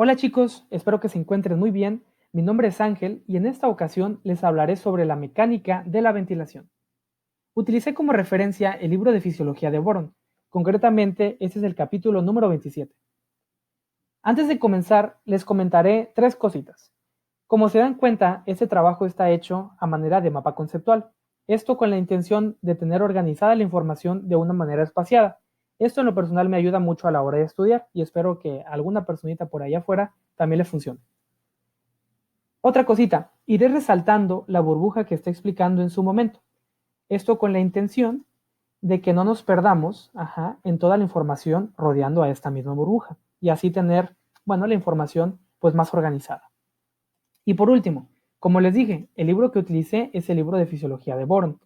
Hola chicos, espero que se encuentren muy bien. Mi nombre es Ángel y en esta ocasión les hablaré sobre la mecánica de la ventilación. Utilicé como referencia el libro de Fisiología de Boron. Concretamente, este es el capítulo número 27. Antes de comenzar, les comentaré tres cositas. Como se dan cuenta, este trabajo está hecho a manera de mapa conceptual. Esto con la intención de tener organizada la información de una manera espaciada. Esto en lo personal me ayuda mucho a la hora de estudiar y espero que a alguna personita por allá afuera también le funcione. Otra cosita, iré resaltando la burbuja que está explicando en su momento. Esto con la intención de que no nos perdamos en toda la información rodeando a esta misma burbuja y así tener, la información pues más organizada. Y por último, como les dije, el libro que utilicé es el libro de Fisiología de Boron.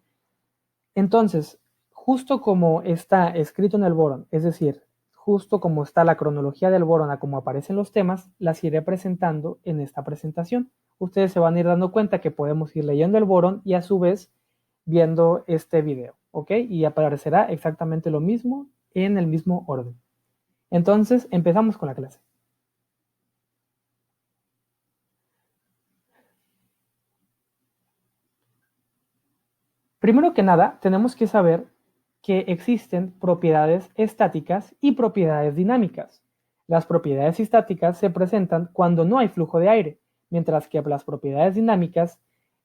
Entonces, justo como está escrito en el Boron, es decir, justo como está la cronología del Boron a como aparecen los temas, las iré presentando en esta presentación. Ustedes se van a ir dando cuenta que podemos ir leyendo el Boron y a su vez viendo este video, ¿ok? Y aparecerá exactamente lo mismo en el mismo orden. Entonces, empezamos con la clase. Primero que nada, tenemos que saber que existen propiedades estáticas y propiedades dinámicas. Las propiedades estáticas se presentan cuando no hay flujo de aire, mientras que las propiedades dinámicas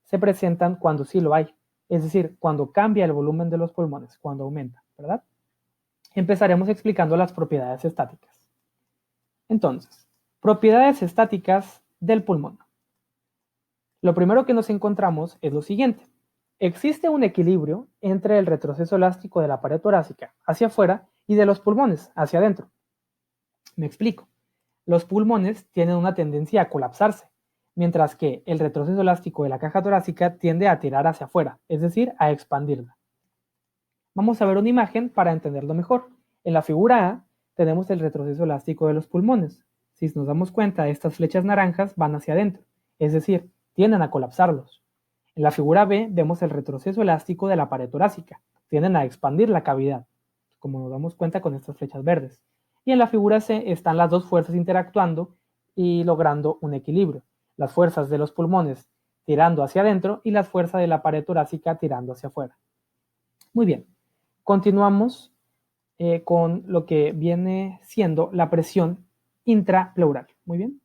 se presentan cuando sí lo hay, es decir, cuando cambia el volumen de los pulmones, cuando aumenta, ¿verdad? Empezaremos explicando las propiedades estáticas. Entonces, propiedades estáticas del pulmón. Lo primero que nos encontramos es lo siguiente. Existe un equilibrio entre el retroceso elástico de la pared torácica hacia afuera y de los pulmones hacia adentro. Me explico. Los pulmones tienen una tendencia a colapsarse, mientras que el retroceso elástico de la caja torácica tiende a tirar hacia afuera, es decir, a expandirla. Vamos a ver una imagen para entenderlo mejor. En la figura A tenemos el retroceso elástico de los pulmones. Si nos damos cuenta, estas flechas naranjas van hacia adentro, es decir, tienden a colapsarlos. En la figura B vemos el retroceso elástico de la pared torácica. Tienden a expandir la cavidad, como nos damos cuenta con estas flechas verdes. Y en la figura C están las dos fuerzas interactuando y logrando un equilibrio. Las fuerzas de los pulmones tirando hacia adentro y las fuerzas de la pared torácica tirando hacia afuera. Muy bien, continuamos con lo que viene siendo la presión intrapleural. Muy bien.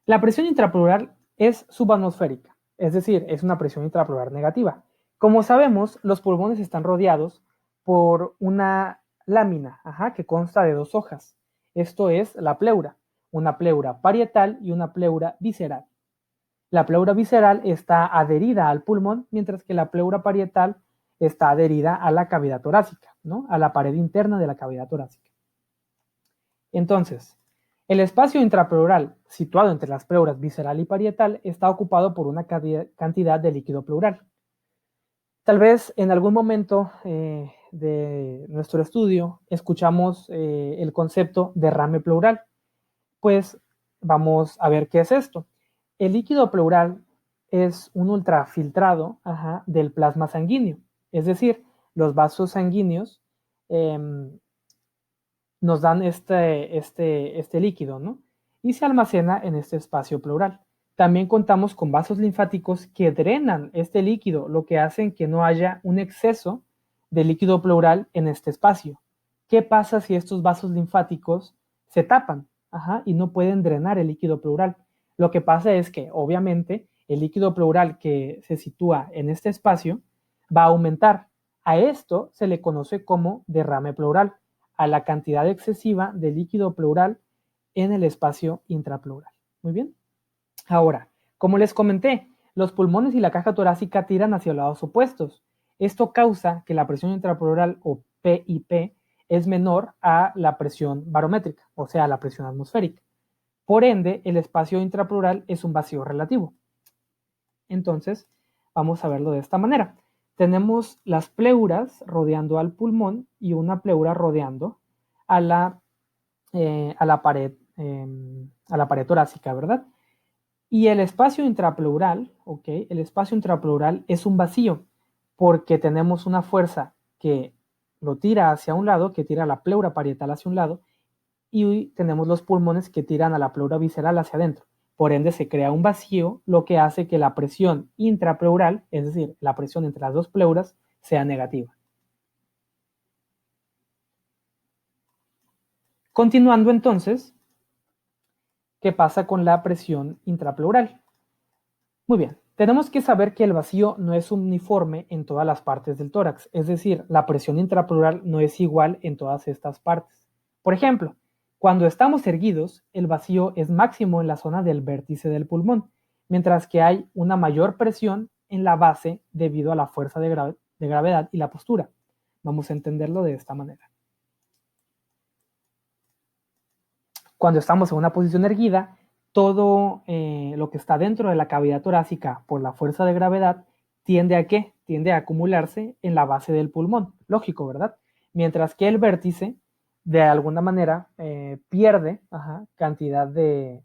La presión intrapleural es subatmosférica, es decir, es una presión intrapleural negativa. Como sabemos, los pulmones están rodeados por una lámina que consta de dos hojas. Esto es la pleura, una pleura parietal y una pleura visceral. La pleura visceral está adherida al pulmón, mientras que la pleura parietal está adherida a la cavidad torácica, ¿no? A la pared interna de la cavidad torácica. Entonces, el espacio intrapleural situado entre las pleuras visceral y parietal está ocupado por una cantidad de líquido pleural. Tal vez en algún momento de nuestro estudio escuchamos el concepto derrame pleural. Pues vamos a ver qué es esto. El líquido pleural es un ultrafiltrado del plasma sanguíneo, es decir, los vasos sanguíneos nos dan este líquido, ¿no? Y se almacena en este espacio pleural. También contamos con vasos linfáticos que drenan este líquido, lo que hace que no haya un exceso de líquido pleural en este espacio. ¿Qué pasa si estos vasos linfáticos se tapan y no pueden drenar el líquido pleural? Lo que pasa es que, obviamente, el líquido pleural que se sitúa en este espacio va a aumentar. A esto se le conoce como derrame pleural, a la cantidad excesiva de líquido pleural en el espacio intrapleural. Muy bien. Ahora, como les comenté, los pulmones y la caja torácica tiran hacia los lados opuestos. Esto causa que la presión intrapleural o PIP es menor a la presión barométrica, o sea, a la presión atmosférica. Por ende, el espacio intrapleural es un vacío relativo. Entonces, vamos a verlo de esta manera. Tenemos las pleuras rodeando al pulmón y una pleura rodeando a la pared torácica, ¿verdad? Y el espacio intrapleural, ¿ok? El espacio intrapleural es un vacío porque tenemos una fuerza que lo tira hacia un lado, que tira la pleura parietal hacia un lado, y tenemos los pulmones que tiran a la pleura visceral hacia adentro. Por ende, se crea un vacío, lo que hace que la presión intrapleural, es decir, la presión entre las dos pleuras, sea negativa. Continuando entonces, ¿qué pasa con la presión intrapleural? Muy bien, tenemos que saber que el vacío no es uniforme en todas las partes del tórax, es decir, la presión intrapleural no es igual en todas estas partes. Por ejemplo, cuando estamos erguidos, el vacío es máximo en la zona del vértice del pulmón, mientras que hay una mayor presión en la base debido a la fuerza de gravedad y la postura. Vamos a entenderlo de esta manera. Cuando estamos en una posición erguida, todo lo que está dentro de la cavidad torácica por la fuerza de gravedad tiende a ¿qué? Tiende a acumularse en la base del pulmón. Lógico, ¿verdad? Mientras que el vértice, de alguna manera, pierde cantidad de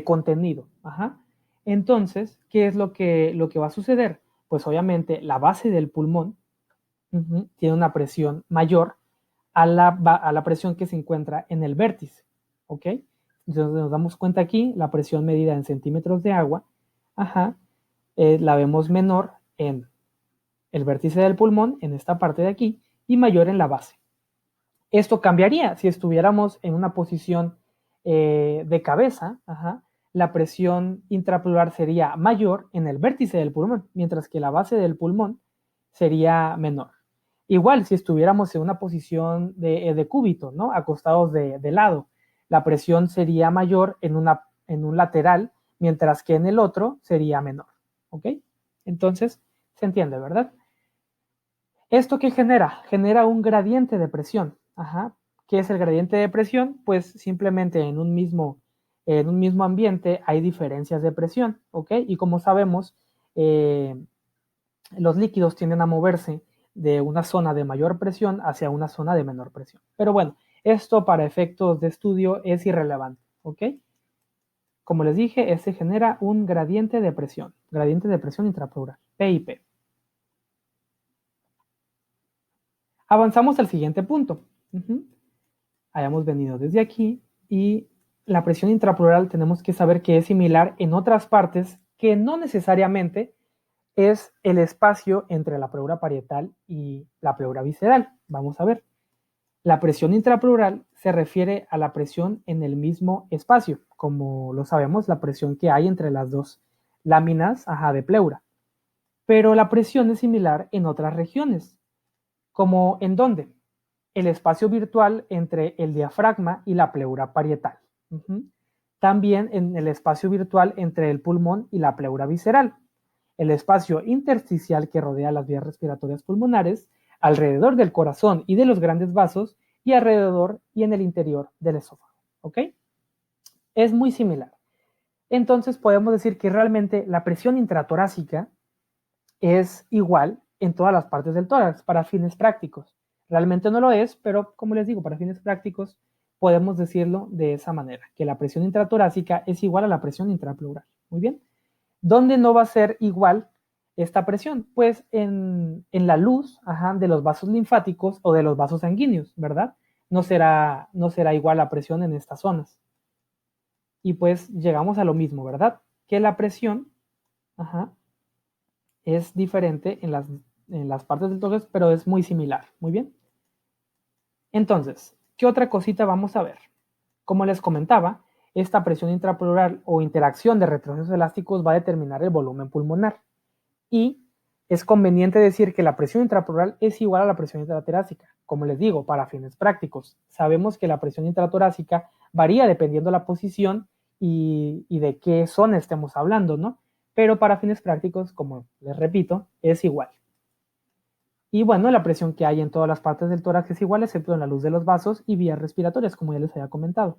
contenido. Entonces, ¿qué es lo que va a suceder? Pues obviamente la base del pulmón tiene una presión mayor a la presión que se encuentra en el vértice, ¿ok? Entonces nos damos cuenta aquí, la presión medida en centímetros de agua, la vemos menor en el vértice del pulmón, en esta parte de aquí, y mayor en la base. Esto cambiaría si estuviéramos en una posición de cabeza, la presión intrapleural sería mayor en el vértice del pulmón, mientras que la base del pulmón sería menor. Igual, si estuviéramos en una posición de cúbito, ¿no? Acostados de lado, la presión sería mayor en un lateral, mientras que en el otro sería menor, ¿ok? Entonces, se entiende, ¿verdad? ¿Esto qué genera? Genera un gradiente de presión. ¿Qué es el gradiente de presión? Pues simplemente en un mismo ambiente hay diferencias de presión, ¿ok? Y como sabemos, los líquidos tienden a moverse de una zona de mayor presión hacia una zona de menor presión. Pero bueno, esto para efectos de estudio es irrelevante, ¿ok? Como les dije, se genera un gradiente de presión intrapleural, PIP. Avanzamos al siguiente punto. Hayamos venido desde aquí y la presión intrapleural tenemos que saber que es similar en otras partes que no necesariamente es el espacio entre la pleura parietal y la pleura visceral. Vamos a ver. La presión intrapleural se refiere a la presión en el mismo espacio, como lo sabemos, la presión que hay entre las dos láminas de pleura. Pero la presión es similar en otras regiones, como ¿en dónde? El espacio virtual entre el diafragma y la pleura parietal. También en el espacio virtual entre el pulmón y la pleura visceral. El espacio intersticial que rodea las vías respiratorias pulmonares, alrededor del corazón y de los grandes vasos, y alrededor y en el interior del esófago. ¿Ok? Es muy similar. Entonces podemos decir que realmente la presión intratorácica es igual en todas las partes del tórax para fines prácticos. Realmente no lo es, pero como les digo, para fines prácticos podemos decirlo de esa manera, que la presión intratorácica es igual a la presión intrapleural. Muy bien. ¿Dónde no va a ser igual esta presión? Pues en la luz de los vasos linfáticos o de los vasos sanguíneos, ¿verdad? No será igual la presión en estas zonas. Y pues llegamos a lo mismo, ¿verdad? Que la presión es diferente en las partes del tórax, pero es muy similar. Muy bien. Entonces, ¿qué otra cosita vamos a ver? Como les comentaba, esta presión intrapleural o interacción de retrocesos elásticos va a determinar el volumen pulmonar. Y es conveniente decir que la presión intrapleural es igual a la presión intratorácica. Como les digo, para fines prácticos, sabemos que la presión intratorácica varía dependiendo de la posición y de qué zona estemos hablando, ¿no? Pero para fines prácticos, como les repito, es igual. Y bueno, la presión que hay en todas las partes del tórax es igual, excepto en la luz de los vasos y vías respiratorias, como ya les había comentado.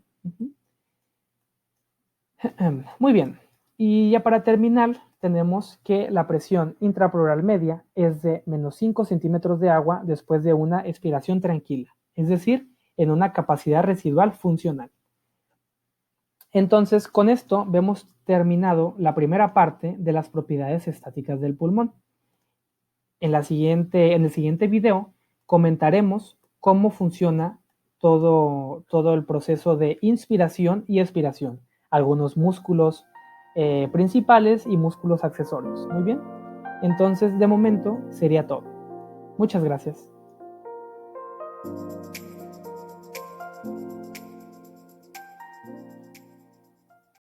Muy bien. Y ya para terminar, tenemos que la presión intrapleural media es de menos 5 centímetros de agua después de una expiración tranquila, es decir, en una capacidad residual funcional. Entonces, con esto vemos terminado la primera parte de las propiedades estáticas del pulmón. En el siguiente video comentaremos cómo funciona todo el proceso de inspiración y expiración, algunos músculos principales y músculos accesorios. Muy bien, entonces de momento sería todo. Muchas gracias.